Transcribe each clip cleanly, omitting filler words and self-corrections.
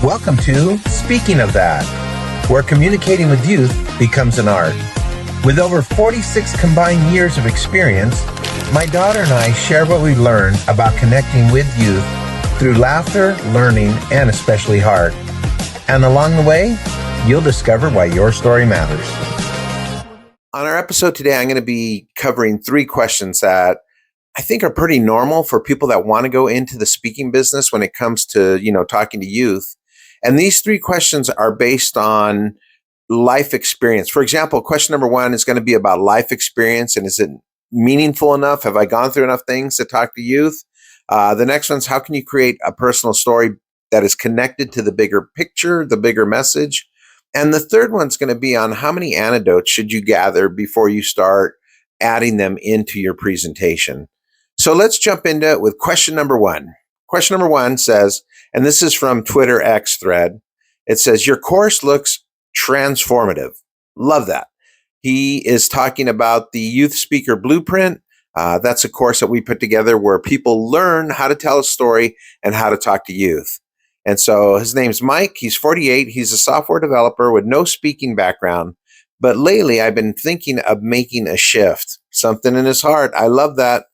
Welcome to Speaking of That, where communicating with youth becomes an art. With over 46 combined years of experience, my daughter and I share what we've learned about connecting with youth through laughter, learning, and especially heart. And along the way, you'll discover why your story matters. On our episode today, I'm going to be covering 3 questions that I think are pretty normal for people that want to go into the speaking business when it comes to, talking to youth. And these 3 questions are based on life experience. For example, question number 1 is going to be about life experience, and is it meaningful enough? Have I gone through enough things to talk to youth? The next one's how can you create a personal story that is connected to the bigger picture, the bigger message? And the third one's going to be on how many anecdotes should you gather before you start adding them into your presentation. So let's jump into it with question number 1. Question number 1 says, and this is from Twitter X thread, it says, your course looks transformative. Love that. He is talking about the Youth Speaker Blueprint. That's a course that we put together where people learn how to tell a story and how to talk to youth. And so his name's Mike. He's 48. He's a software developer with no speaking background. But lately, I've been thinking of making a shift. Something in his heart. I love that.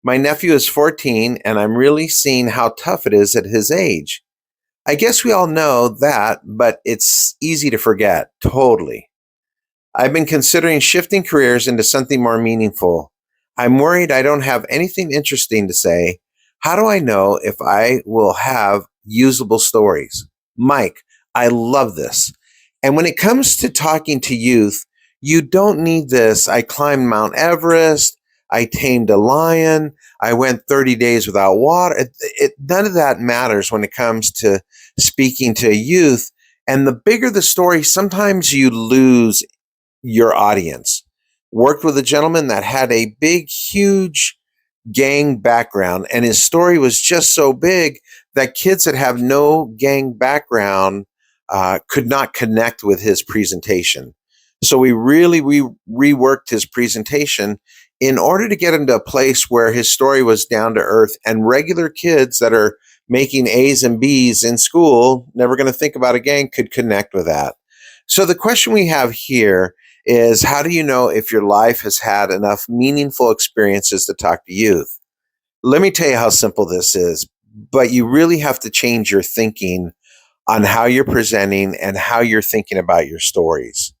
My nephew is 14, and I'm really seeing how tough it is at his age. I guess we all know that, but it's easy to forget. Totally. I've been considering shifting careers into something more meaningful. I'm worried I don't have anything interesting to say. How do I know if I will have usable stories? Mike, I love this. And when it comes to talking to youth, you don't need this. I climbed Mount Everest. I tamed a lion. I went 30 days without water. None of that matters when it comes to speaking to youth. And the bigger the story, sometimes you lose your audience. Worked with a gentleman that had a big, huge gang background, and his story was just so big that kids that have no gang background could not connect with his presentation. So we reworked his presentation in order to get him to a place where his story was down to earth, and regular kids that are making A's and B's in school, never going to think about a gang, could connect with that. So the question we have here is, how do you know if your life has had enough meaningful experiences to talk to youth? Let me tell you how simple this is, but you really have to change your thinking on how you're presenting and how you're thinking about your stories.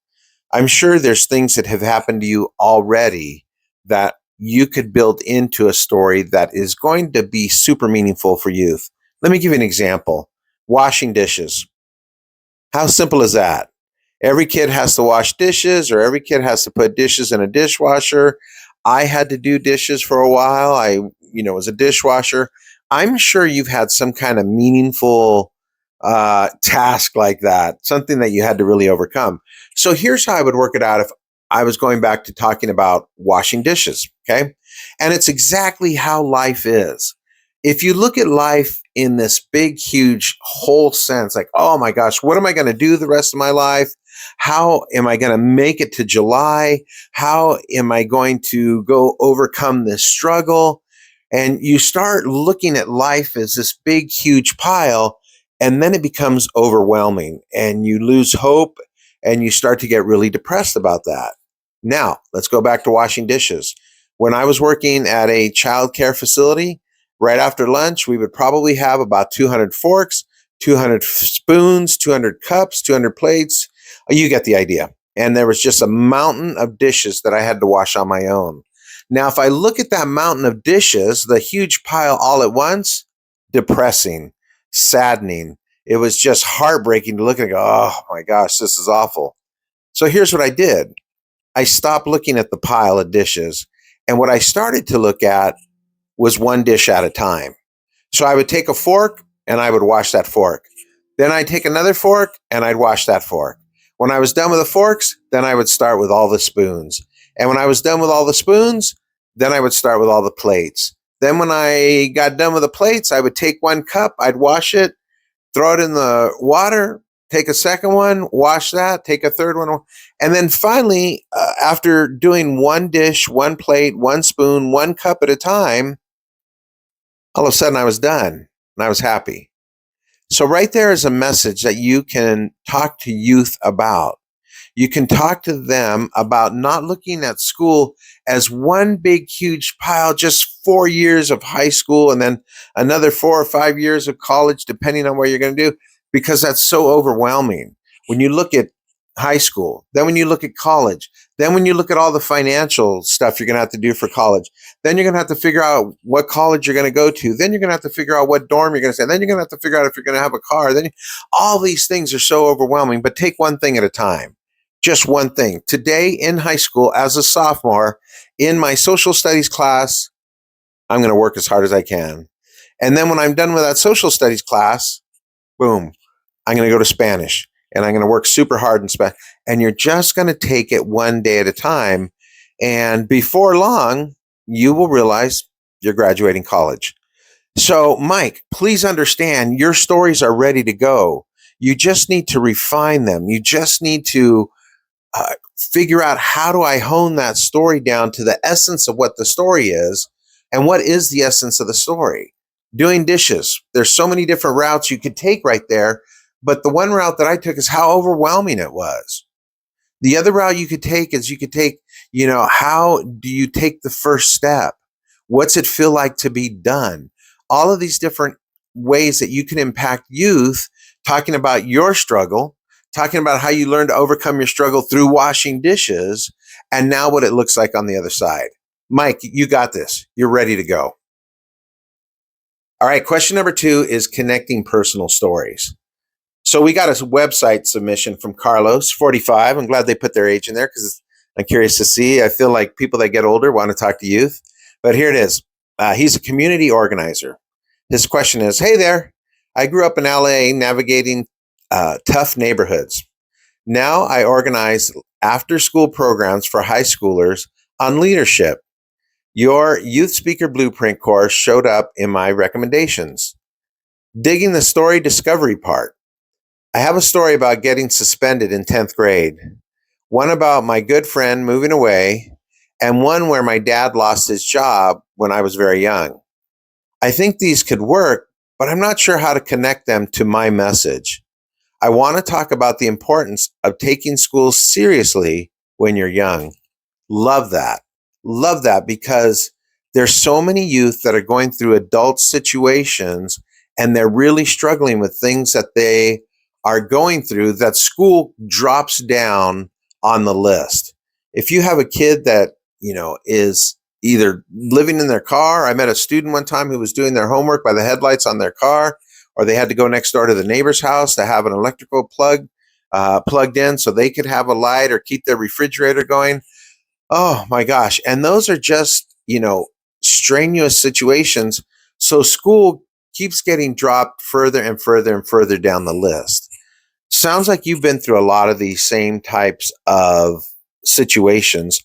I'm sure there's things that have happened to you already that you could build into a story that is going to be super meaningful for youth. Let me give you an example. Washing dishes. How simple is that? Every kid has to wash dishes, or every kid has to put dishes in a dishwasher. I had to do dishes for a while. I was a dishwasher. I'm sure you've had some kind of meaningful task like that, something that you had to really overcome. So here's how I would work it out if I was going back to talking about washing dishes, okay? And it's exactly how life is. If you look at life in this big, huge whole sense, like, oh my gosh, what am I going to do the rest of my life? How am I going to make it to July? How am I going to go overcome this struggle? And you start looking at life as this big, huge pile, and then it becomes overwhelming, and you lose hope, and you start to get really depressed about that. Now, let's go back to washing dishes. When I was working at a child care facility, right after lunch, we would probably have about 200 forks, 200 spoons, 200 cups, 200 plates. You get the idea. And there was just a mountain of dishes that I had to wash on my own. Now, if I look at that mountain of dishes, the huge pile all at once, depressing, saddening. It was just heartbreaking to look and go, oh my gosh, this is awful. So here's what I did. I stopped looking at the pile of dishes. And what I started to look at was one dish at a time. So I would take a fork and I would wash that fork. Then I'd take another fork and I'd wash that fork. When I was done with the forks, then I would start with all the spoons. And when I was done with all the spoons, then I would start with all the plates. Then when I got done with the plates, I would take one cup, I'd wash it, throw it in the water, take a second one, wash that, take a third one. And then finally, after doing one dish, one plate, one spoon, one cup at a time, all of a sudden I was done and I was happy. So right there is a message that you can talk to youth about. You can talk to them about not looking at school as one big, huge pile, just 4 years of high school and then another 4 or 5 years of college, depending on what you're going to do, because that's so overwhelming. When you look at high school, then when you look at college, then when you look at all the financial stuff you're going to have to do for college, then you're going to have to figure out what college you're going to go to. Then you're going to have to figure out what dorm you're going to stay. Then you're going to have to figure out if you're going to have a car. All these things are so overwhelming, but take one thing at a time. Just one thing. Today in high school, as a sophomore, in my social studies class, I'm going to work as hard as I can. And then when I'm done with that social studies class, boom, I'm going to go to Spanish and I'm going to work super hard in Spanish. And you're just going to take it one day at a time. And before long, you will realize you're graduating college. So, Mike, please understand your stories are ready to go. You just need to refine them. You just need to figure out, how do I hone that story down to the essence of what the story is, and what is the essence of the story. Doing dishes. There's so many different routes you could take right there, but the one route that I took is how overwhelming it was. The other route you could take is how do you take the first step? What's it feel like to be done? All of these different ways that you can impact youth, talking about your struggle, talking about how you learned to overcome your struggle through washing dishes, and now what it looks like on the other side. Mike, you got this. You're ready to go. All right, question number 2 is connecting personal stories. So we got a website submission from Carlos, 45. I'm glad they put their age in there because I'm curious to see. I feel like people that get older want to talk to youth. But here it is. He's a community organizer. His question is, hey there, I grew up in LA navigating tough neighborhoods. Now I organize after-school programs for high schoolers on leadership. Your Youth Speaker Blueprint course showed up in my recommendations. Digging the story discovery part. I have a story about getting suspended in 10th grade, one about my good friend moving away, and one where my dad lost his job when I was very young. I think these could work, but I'm not sure how to connect them to my message. I want to talk about the importance of taking school seriously when you're young. Love that. Love that, because there's so many youth that are going through adult situations and they're really struggling with things that they are going through, that school drops down on the list. If you have a kid that, is either living in their car, I met a student one time who was doing their homework by the headlights on their car, or they had to go next door to the neighbor's house to have an electrical plug plugged in so they could have a light or keep their refrigerator going. Oh my gosh. And those are just, strenuous situations. So school keeps getting dropped further and further and further down the list. Sounds like you've been through a lot of these same types of situations.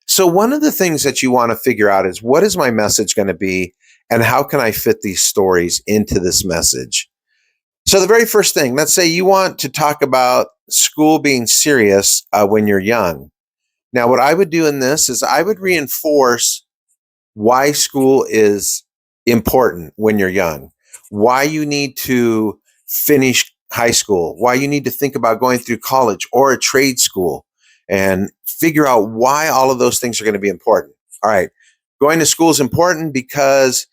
So one of the things that you want to figure out is, what is my message going to be, and how can I fit these stories into this message? So the very first thing, let's say you want to talk about school being serious when you're young. Now, what I would do in this is I would reinforce why school is important when you're young, why you need to finish high school, why you need to think about going through college or a trade school, and figure out why all of those things are going to be important. All right, going to school is important because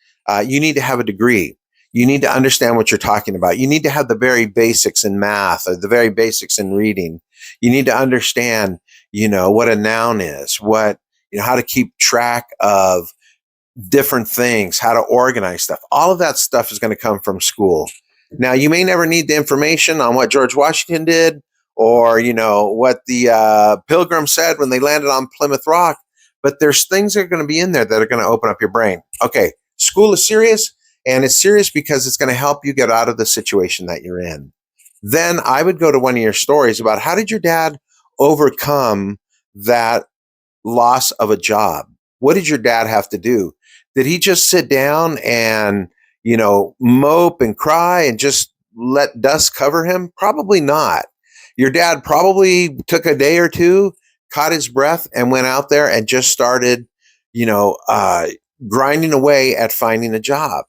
you need to have a degree. You need to understand what you're talking about. You need to have the very basics in math, or the very basics in reading. You need to understand, what a noun is, how to keep track of different things, how to organize stuff. All of that stuff is going to come from school. Now, you may never need the information on what George Washington did, or, what the Pilgrims said when they landed on Plymouth Rock, but there's things that are going to be in there that are going to open up your brain. Okay, school is serious, and it's serious because it's going to help you get out of the situation that you're in. Then I would go to one of your stories about, how did your dad overcome that loss of a job? What did your dad have to do? Did he just sit down and, mope and cry and just let dust cover him? Probably not. Your dad probably took a day or two, caught his breath, and went out there and just started, grinding away at finding a job.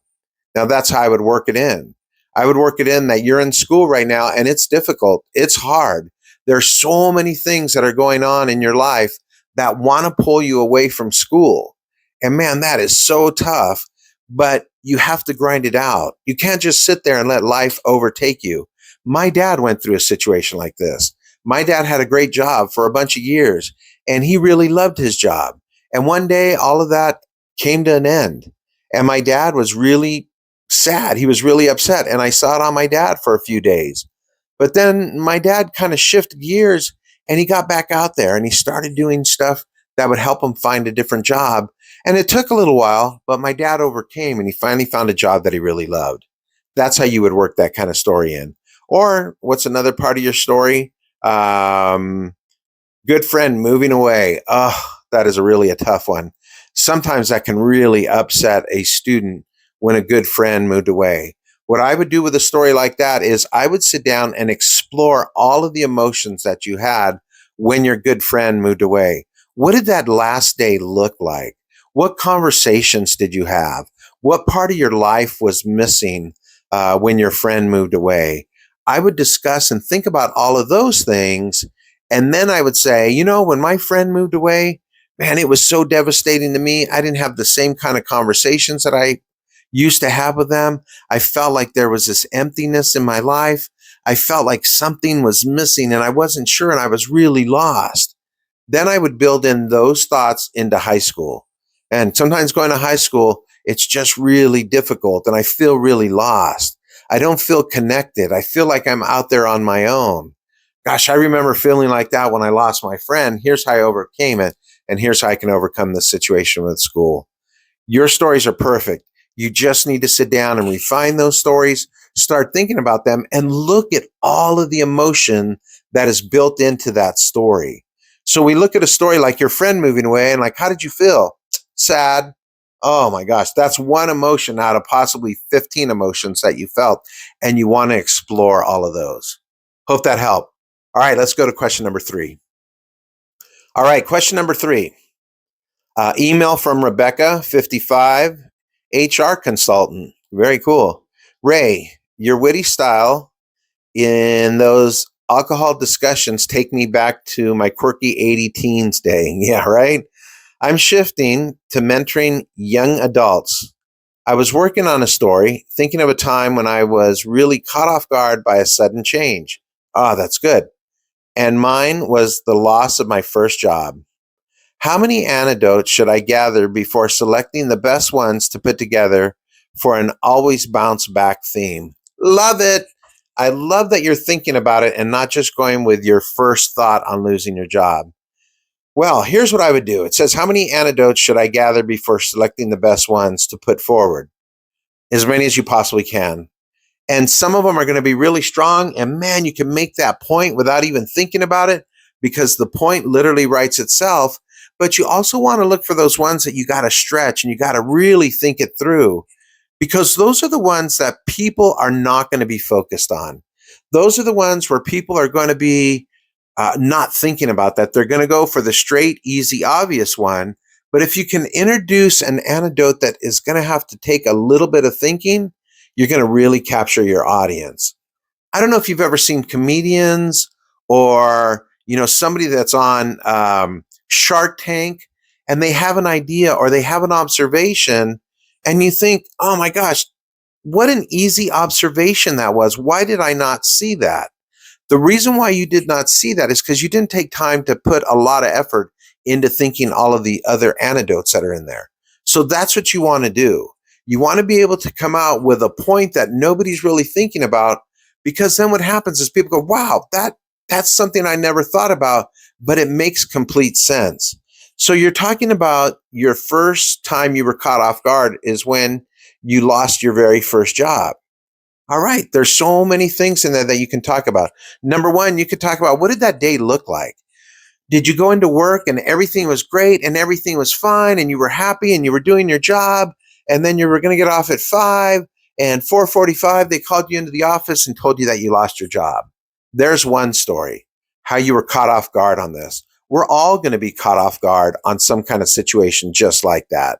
Now, that's how I would work it in. I would work it in that you're in school right now and it's difficult. It's hard. There's so many things that are going on in your life that want to pull you away from school. And man, that is so tough, but you have to grind it out. You can't just sit there and let life overtake you. My dad went through a situation like this. My dad had a great job for a bunch of years and he really loved his job. And one day, all of that came to an end. And my dad was really sad. He was really upset. And I saw it on my dad for a few days. But then my dad kind of shifted gears and he got back out there and he started doing stuff that would help him find a different job. And it took a little while, but my dad overcame and he finally found a job that he really loved. That's how you would work that kind of story in. Or what's another part of your story? Good friend moving away. Oh, that is a tough one. Sometimes that can really upset a student when a good friend moved away. What I would do with a story like that is I would sit down and explore all of the emotions that you had when your good friend moved away. What did that last day look like? What conversations did you have? What part of your life was missing when your friend moved away? I would discuss and think about all of those things. And then I would say, when my friend moved away, man, it was so devastating to me. I didn't have the same kind of conversations that I used to have with them. I felt like there was this emptiness in my life. I felt like something was missing and I wasn't sure and I was really lost. Then I would build in those thoughts into high school. And sometimes going to high school, it's just really difficult and I feel really lost. I don't feel connected. I feel like I'm out there on my own. Gosh, I remember feeling like that when I lost my friend. Here's how I overcame it. And here's how I can overcome this situation with school. Your stories are perfect. You just need to sit down and refine those stories, start thinking about them, and look at all of the emotion that is built into that story. So we look at a story like your friend moving away and like, how did you feel? Sad. Oh my gosh, that's one emotion out of possibly 15 emotions that you felt, and you want to explore all of those. Hope that helped. All right, let's go to question number 3. All right, question number 3. Email from Rebecca, 55, HR consultant. Very cool. Ray, your witty style in those alcohol discussions take me back to my quirky 80 teens day. Yeah, right? I'm shifting to mentoring young adults. I was working on a story, thinking of a time when I was really caught off guard by a sudden change. Ah, that's good. And mine was the loss of my first job. How many anecdotes should I gather before selecting the best ones to put together for an always bounce back theme? Love it. I love that you're thinking about it and not just going with your first thought on losing your job. Well, here's what I would do. It says, how many anecdotes should I gather before selecting the best ones to put forward? As many as you possibly can. And some of them are going to be really strong. And man, you can make that point without even thinking about it because the point literally writes itself. But you also want to look for those ones that you got to stretch and you got to really think it through because those are the ones that people are not going to be focused on. Those are the ones where people are going to be not thinking about that. They're going to go for the straight, easy, obvious one. But if you can introduce an anecdote that is going to have to take a little bit of thinking, you're going to really capture your audience. I don't know if you've ever seen comedians or, somebody that's on Shark Tank and they have an idea or they have an observation and you think, oh my gosh, what an easy observation that was. Why did I not see that? The reason why you did not see that is because you didn't take time to put a lot of effort into thinking all of the other anecdotes that are in there. So that's what you want to do. You want to be able to come out with a point that nobody's really thinking about because then what happens is people go, wow, that's something I never thought about, but it makes complete sense. So you're talking about your first time you were caught off guard is when you lost your very first job. All right, there's so many things in there that you can talk about. Number one, you could talk about what did that day look like? Did you go into work and everything was great and everything was fine and you were happy and you were doing your job and then you were going to get off at 5 and 4:45 they called you into the office and told you that you lost your job? There's one story, how you were caught off guard on this. We're all going to be caught off guard on some kind of situation just like that.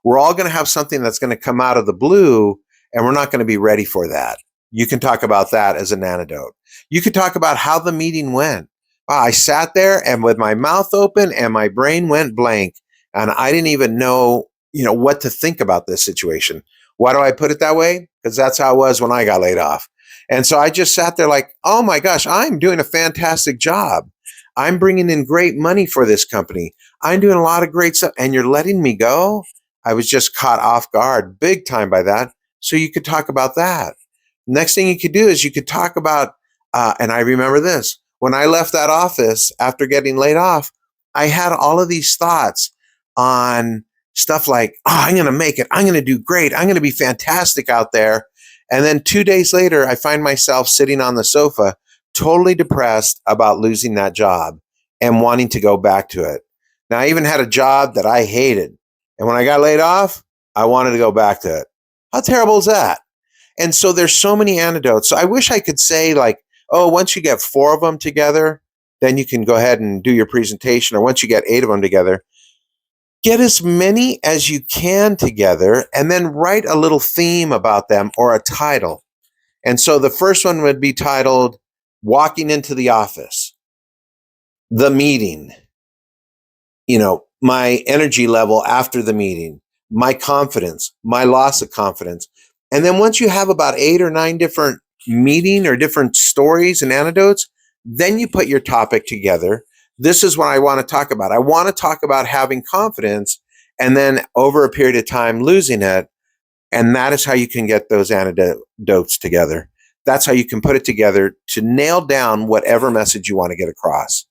We're all going to have something that's going to come out of the blue and we're not going to be ready for that. You can talk about that as an antidote. You could talk about how the meeting went. I sat there and with my mouth open and my brain went blank and I didn't even know, what to think about this situation. Why do I put it that way? Because that's how it was when I got laid off. And so I just sat there like, oh my gosh, I'm doing a fantastic job. I'm bringing in great money for this company. I'm doing a lot of great stuff and you're letting me go. I was just caught off guard big time by that. So you could talk about that. Next thing you could do is you could talk about, and I remember this, when I left that office after getting laid off, I had all of these thoughts on stuff like, oh, I'm going to make it. I'm going to do great. I'm going to be fantastic out there. And then 2 days later, I find myself sitting on the sofa, totally depressed about losing that job and wanting to go back to it. Now, I even had a job that I hated. And when I got laid off, I wanted to go back to it. How terrible is that? And so there's so many antidotes. So I wish I could say like, oh, once you get 4 of them together, then you can go ahead and do your presentation. Or once you get 8 of them together, get as many as you can together and then write a little theme about them or a title. And so the first one would be titled Walking into the Office, The Meeting, my energy level after the meeting, my confidence, my loss of confidence. And then once you have about 8 or 9 different meeting or different stories and anecdotes, then you put your topic together. This is what I want to talk about. I want to talk about having confidence and then over a period of time losing it. And that is how you can get those anecdotes together. That's how you can put it together to nail down whatever message you want to get across.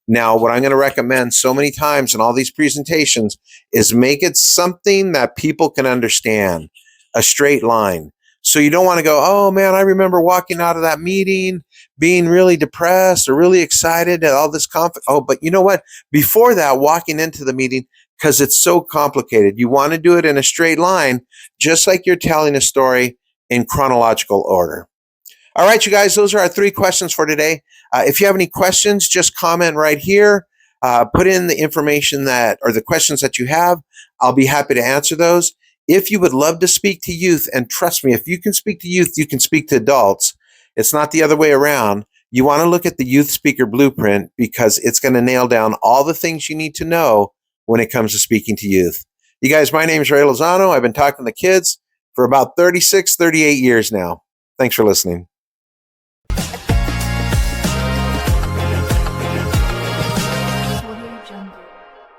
Now, what I'm going to recommend so many times in all these presentations is make it something that people can understand, a straight line. So you don't want to go, oh man, I remember walking out of that meeting being really depressed or really excited at all this confidence. Oh, but you know what? Before that, walking into the meeting, because it's so complicated, you want to do it in a straight line, just like you're telling a story in chronological order. All right, you guys, those are our 3 questions for today. If you have any questions, just comment right here. Put in the information or the questions that you have. I'll be happy to answer those. If you would love to speak to youth, and trust me, if you can speak to youth, you can speak to adults. It's not the other way around. You want to look at the Youth Speaker Blueprint because it's going to nail down all the things you need to know when it comes to speaking to youth. You guys, my name is Ray Lozano. I've been talking to kids for about 36, 38 years now. Thanks for listening.